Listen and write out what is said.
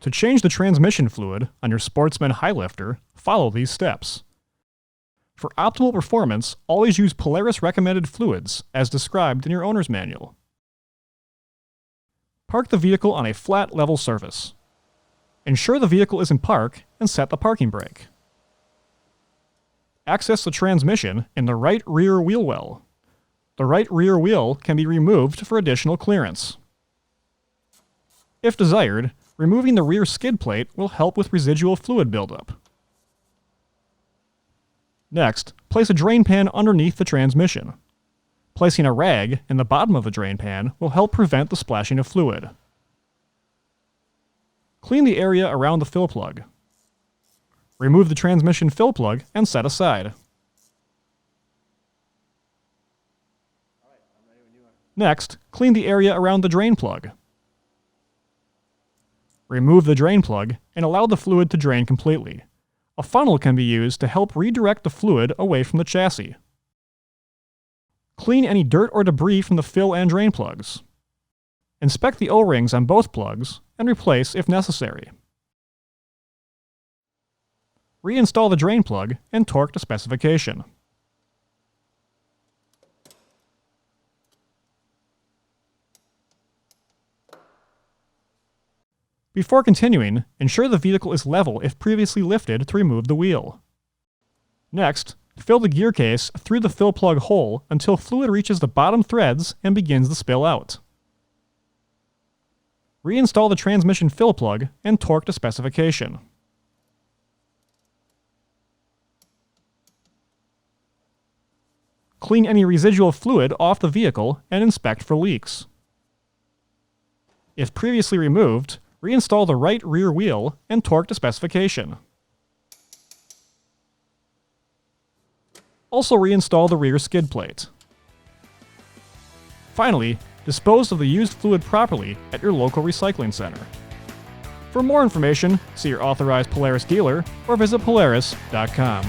To change the transmission fluid on your Sportsman Highlifter, follow these steps. For optimal performance, always use Polaris recommended fluids, as described in your owner's manual. Park the vehicle on a flat, level surface. Ensure the vehicle is in park and set the parking brake. Access the transmission in the right rear wheel well. The right rear wheel can be removed for additional clearance. If desired, removing the rear skid plate will help with residual fluid buildup. Next, place a drain pan underneath the transmission. Placing a rag in the bottom of the drain pan will help prevent the splashing of fluid. Clean the area around the fill plug. Remove the transmission fill plug and set aside. Next, clean the area around the drain plug. Remove the drain plug and allow the fluid to drain completely. A funnel can be used to help redirect the fluid away from the chassis. Clean any dirt or debris from the fill and drain plugs. Inspect the O-rings on both plugs and replace if necessary. Reinstall the drain plug and torque to specification. Before continuing, ensure the vehicle is level if previously lifted to remove the wheel. Next, fill the gear case through the fill plug hole until fluid reaches the bottom threads and begins to spill out. Reinstall the transmission fill plug and torque to specification. Clean any residual fluid off the vehicle and inspect for leaks. If previously removed, reinstall the right rear wheel and torque to specification. Also reinstall the rear skid plate. Finally, dispose of the used fluid properly at your local recycling center. For more information, see your authorized Polaris dealer or visit Polaris.com.